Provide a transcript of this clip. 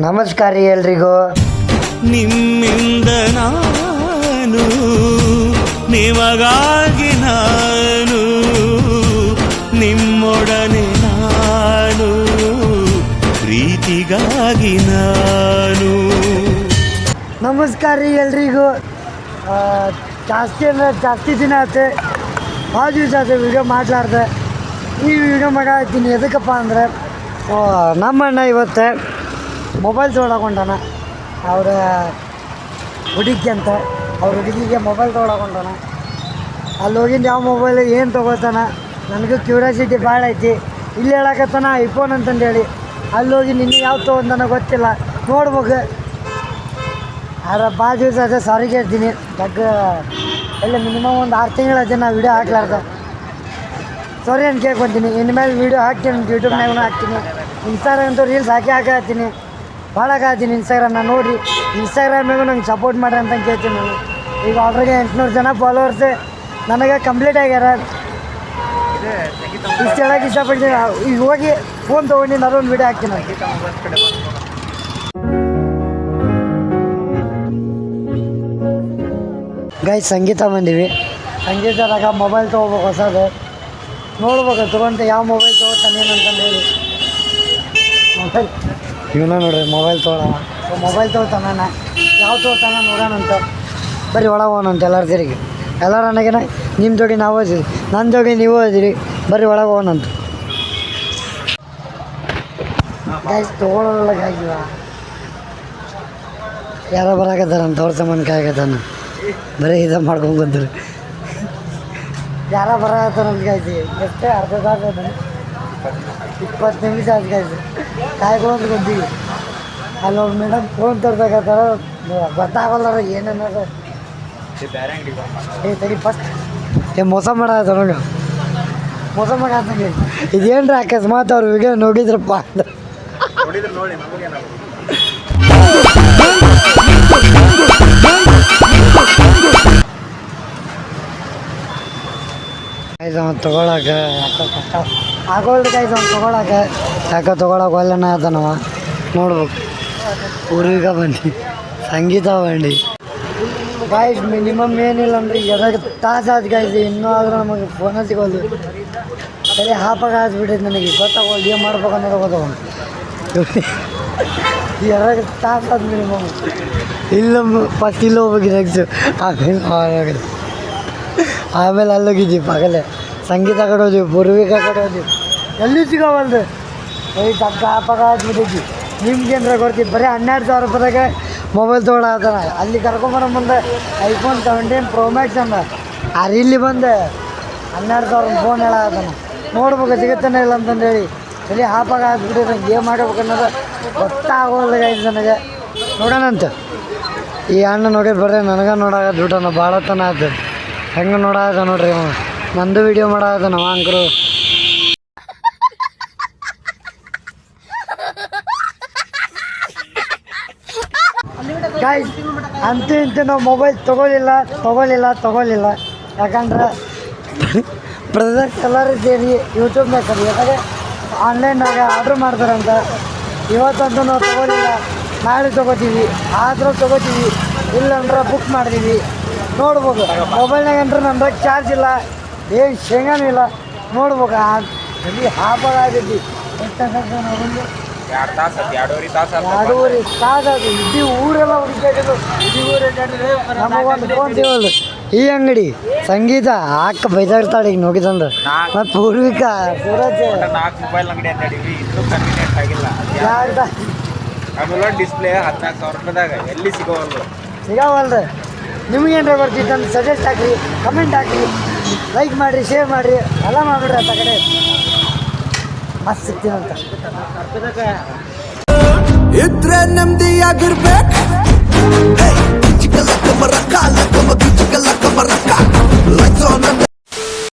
ನಮಸ್ಕಾರ ಎಲ್ರಿಗೂ. ನಿಮ್ಮಿಂದ ನಾನು, ನಿಮಗಾಗಿ ನಾನು, ನಿಮ್ಮೊಡನೆ ನಾನು, ಪ್ರೀತಿಗಾಗಿ ನಾನು. ನಮಸ್ಕಾರ ಎಲ್ರಿಗೂ. ಜಾಸ್ತಿ ದಿನ ಆಯ್ತು, ಭಾಳ ದಿವಸ ಆಯ್ತು ವಿಡಿಯೋ ಮಾಡ್ಲಾರ್ದೆ. ಈ ವಿಡಿಯೋ ಮಾಡಾತೀನಿ ಎದಕ್ಕಪ್ಪ ಅಂದರೆ, ನಮ್ಮಣ್ಣ ಇವತ್ತು ಮೊಬೈಲ್ ತೊಗೊಳಕೊಂಡಾನ. ಅವರ ಹುಡುಗಿ ಅಂತ, ಅವ್ರ ಹುಡುಗಿಗೆ ಮೊಬೈಲ್ ತೊಗೊಳಕೊಂಡಾನ. ಅಲ್ಲಿ ಹೋಗಿಂದ ಯಾವ ಮೊಬೈಲ್ ಏನು ತೊಗೋತಾನ ನನಗೂ ಕ್ಯೂರಿಯಾಸಿಟಿ ಭಾಳ ಐತಿ. ಇಲ್ಲಿ ಹೇಳಕತ್ತಾನ ಐಫೋನ್ ಅಂತಂದೇಳಿ. ಅಲ್ಲಿ ಹೋಗಿ ನಿನ್ನೆ ಯಾವ ತೊಗೊಂಡಾನ ಗೊತ್ತಿಲ್ಲ, ನೋಡ್ಬೇಕು. ಆದ್ರೆ ಭಾಳ ದಿವಸ ಅದೇ ಸಾರಿ ಕೇಳ್ತೀನಿ. ಎಲ್ಲ ಮಿನಿಮಮ್ ಒಂದು 6 ತಿಂಗಳಾಯ್ತು ನಾ ವೀಡಿಯೋ ಹಾಕ್ಲಾರ್ದೆ. ಸಾರಿ ಅಂತ ಕೇಳ್ಕೊತೀನಿ. ಇನ್ಮೇಲೆ ವೀಡಿಯೋ ಹಾಕ್ತೀನಿ, ಯೂಟ್ಯೂಬ್ನಾಗೂ ಹಾಕ್ತೀನಿ, ಇನ್ಸ್ಟಾಗ್ರಾಮ್ದು ರೀಲ್ಸ್ ಹಾಕ್ತೀನಿ. ಭಾಳ ಹಾಕ್ತೀನಿ ಇನ್ಸ್ಟಾಗ್ರಾಮ್ನ. ನೋಡಿರಿ, ಇನ್ಸ್ಟಾಗ್ರಾಮ್ನಾಗೂ ನಂಗೆ ಸಪೋರ್ಟ್ ಮಾಡ್ರಿ ಅಂತ ಕೇಳ್ತೀನಿ ನಾನು. ಈಗ ಆಲ್ರೆಡಿ 800 ಜನ ಫಾಲೋವರ್ಸ್ ನನಗೆ ಕಂಪ್ಲೀಟ್ ಆಗ್ಯಾರ. ಇಷ್ಟು ಹೇಳೋಕೆ ಇಷ್ಟಪಡ್ತೀನಿ. ಈಗ ಹೋಗಿ ಫೋನ್ ತೊಗೊಂಡು ಅದೊಂದು ವೀಡಿಯೋ ಹಾಕ್ತೀನಿ. ಸಂಗೀತ ಬಂದೀವಿ. ಸಂಗೀತದಾಗ ಮೊಬೈಲ್ ತೊಗೋಬೇಕು ಹೊಸದು. ನೋಡ್ಬೇಕು ತೊಗೊಂತ ಯಾವ ಮೊಬೈಲ್ ತೊಗೋತಾನೆ ಏನಂತಂದು ಹೇಳಿ. ಮೊಬೈಲ್ ಇವನ ನೋಡ್ರಿ ಮೊಬೈಲ್ ತೊಗೊಳವ. ಮೊಬೈಲ್ ತೊಗೋತಾನ, ಯಾವ ತೊಗೋತಾನ ನೋಡೋಣಂತ. ಬರೀ ಒಳಗೆ ಹೋಗೋಣಂತ ಎಲ್ಲರ ತಿರುಗಿ. ಎಲ್ಲರ ನನಗೇನ ನಿಮ್ಮ ಜೋಡಿ ನಾವು ಓದಿರಿ, ನನ್ನ ಜೋಡಿ ನೀವು ಓದಿರಿ, ಬರೀ ಒಳಗೆ ಹೋಗೋಣಂತ. ತೊಗೊಳ್ಳೋಲ್ಲ ಆಗಿವ ಯಾರೋ ಬರಾಕತ್ತಾರಂತ, ಅವ್ರ ಸಂಬಂಧ ಕಾಯಕತ್ತಾನ. ಬರೀ ಇದು ಮಾಡ್ಕೊಂಡು ಬಂದ್ರಿ. ಯಾರೋ ಬರಾಕತ್ತಾರಂತ ಕಾಯ್ತಿ. ಎಷ್ಟೇ ಅರ್ಧ ತಾಸು 20 ನಿಮಿಷ ಆಯ್ತು ಕಾಯ್ತು. ಕಾಯ್ಕೊಂಡು ಬಂದೀವಿ. ಅಲ್ಲಿ ಒಬ್ಬ ಮೇಡಮ್ ಫೋನ್ ತರ್ಬೇಕಾಗ್ತಾರ, ಗೊತ್ತಾಗಲ್ಲ ಏನೇನಾರ. ತಡಿ ಫಸ್ಟ್ ಮೋಸ ಮಾಡತ್ತ ನೋಡು, ಮೋಸ ಮಾಡತ್ತಂಗೆ. ಇದೇನ್ರಿ ಅಕಸ್ಮಾತ್ ಅವ್ರ ವಿಡಿಯೋ ನೋಡಿದ್ರಪ್ಪ ಅಂತ. ತೊಗೊಳಕ ಯಾಕೋ ಕಷ್ಟ ಆಗೋಲ್ಕಾಯ್ತು ಅವ್ನು ತೊಗೊಳಕ್ಕೆ. ಯಾಕೋ ತೊಗೊಳಕ್ಕೆ ಒಳ್ಳೆನ ಆತನವ. ನೋಡ್ಬೇಕು. ಪೂರ್ವಿಕ ಬಂದು ಸಂಗೀತ ಬಂದು ಗಾಯ್ಸ್ ಮಿನಿಮಮ್ ಏನಿಲ್ಲ ಅಂದ್ರೆ 2 ತಾಸು ಆಯ್ತು ಗಾಯ್ಸ್. ಇನ್ನೂ ಆದರೂ ನಮಗೆ ಫೋನ ಸಿಗೋದು. ಸರಿ ಹಾಪಾಗ ಆಗ್ಬಿಟ್ಟೈತೆ ನನಗೆ. ಗೊತ್ತಾಗೋದು ಏನು ಮಾಡ್ಬೇಕು ಅನ್ನೋದು ಗೊತ್ತಾಗೋದು. 2 ತಾಸು ಆದ ಮಿನಿಮಮ್. ಇಲ್ಲ ಫಸ್ಟ್ ಇಲ್ಲಿ ಹೋಗ್ಬೇಕು ನೆಕ್ಸ್ಟ್, ಆಮೇಲೆ ಅಲ್ಲೋಗಿದ್ದೀವಿ ಪಗಲೇ. ಸಂಗೀತ ಕಡೆ ಹೋದ್ವಿ, ಪೂರ್ವಿಕ ಕಡೆ ಹೋದ್ವಿ, ಎಲ್ಲಿ ಸಿಗೋವಲ್ದು. ತಕ್ಕ ಹಾಪಾಗ ಆಗ್ಬಿಟ್ಟಿದ್ವಿ. ನಿಮ್ಗೇನ್ರ ಕೊಡ್ತೀವಿ. ಬರೀ 12,000 ರೂಪಾಯಿದಾಗ ಮೊಬೈಲ್ ತೊಗೊಳತ್ತಾನ. ಅಲ್ಲಿ ಕರ್ಕೊಂಬರೋ ಮುಂದೆ ಐಫೋನ್ 17 Pro Max ಅಂದ. ಇಲ್ಲಿ ಬಂದೆ 12,000 ಫೋನ್ ಹೇಳತ್ತಾನ. ನೋಡ್ಬೇಕು ಸಿಗುತ್ತಾನೆ ಇಲ್ಲ ಅಂತಂದೇಳಿ. ಇಲ್ಲಿ ಹಾಪಾಗ ಆಗ್ಬಿಟ್ಟು ನಂಗೆ ಏನು ಮಾಡ್ಬೇಕು ಅನ್ನೋದು ಗೊತ್ತಾಗೋಲ್ಲ ಗಾಯ್ಸ್ ನನಗೆ. ನೋಡೋಣಂತ. ಈ ಅಣ್ಣ ನೋಡಿ ಬರ್ರಿ ನನಗೆ ನೋಡಾಕತ್ ಬಿಟ್ಟನ. ಭಾಳ ತನ ಆಯ್ತು. ಹೆಂಗೆ ನೋಡಾಕ ನೋಡ್ರಿ ಅವ. ನಂದು ವಿಡಿಯೋ ಮಾಡಾಕ ನಾವು ಅಂಕರು. ಗಾಯ್ಸ್ ಅಂತೂ ಇಂತೂ ನಾವು ಮೊಬೈಲ್ ತೊಗೊಲಿಲ್ಲ. ಯಾಕಂದ್ರೆ ಬ್ರದರ್ಸ್ ಎಲ್ಲರೂ ಸೇರಿ ಯೂಟ್ಯೂಬ್ನಾಗ ಸರಿ ಯಾಕಂದರೆ ಆನ್ಲೈನಾಗ ಆರ್ಡ್ರ್ ಮಾಡ್ತಾರಂತ. ಇವತ್ತಂತೂ ನಾವು ತೊಗೊಲಿಲ್ಲ, ನಾಳೆ ತೊಗೋತೀವಿ. ಆದರೂ ತೊಗೋತೀವಿ, ಇಲ್ಲಂದ್ರೆ ಬುಕ್ ಮಾಡ್ತೀವಿ. ನೋಡ್ಬೋದು ಮೊಬೈಲ್ನಾಗ ಅಂದ್ರೆ ನಮ್ದಾಗ ಚಾರ್ಜ್ ಇಲ್ಲ, ಏನು ಶೇಂಗಾನೂ ಇಲ್ಲ. ನೋಡ್ಬೇಕು ಅಲ್ಲಿ ಹಾಪಾಗ ಆಗೈತಿ. ಎಷ್ಟು 2.5 ತಾಸು ಅದು. ಇಡೀ ಊರೆಲ್ಲ ಹುಡುಕಾಡಿದ್ದು. ನಮಗೊಂದು ಫೋನ್ ಸಿಗೋದು. ಈ ಅಂಗಡಿ ಸಂಗೀತ ಹಾಕ ಬೈದಾಡ್ತಾಳೆ ಈಗ ನೋಡಿದಂದ್ರೆ. ಮತ್ತು ಪೂರ್ವಿಕ ಸೂರಜ್ ಮೊಬೈಲ್ ಅಂಗಡಿ ಅಂತ ಹೇಳಿವಿ. ಇನ್ನೂ ಕನ್ವೀನಿಯಂಟ್ ಆಗಿಲ್ಲ. ಆಮೇಲೆ ಡಿಸ್ಪ್ಲೇ 14,000 ರೂಪಾಯಿದಾಗ ಎಲ್ಲಿ ಸಿಗೋವಲ್ದು. ನಿಮ್ಗೇನ್ರ ಬರ್ತಿತ್ತು ಅಂತ ಸಜೆಸ್ಟ್ ಹಾಕಿರಿ, ಕಮೆಂಟ್ ಹಾಕಿರಿ, ಲೈಕ್ ಮಾಡಿರಿ, ಶೇರ್ ಮಾಡಿರಿ, ಎಲ್ಲ ಮಾಡಿಬಿಡ್ರಿ. ಅಂತ ಕಡೆ ಮಸ್ತ್ ಸಿಗ್ತೀನಂತ. ಇದ್ರೆ ನೆಮ್ಮದಿಯಾಗಿರ್ಬೇಕು.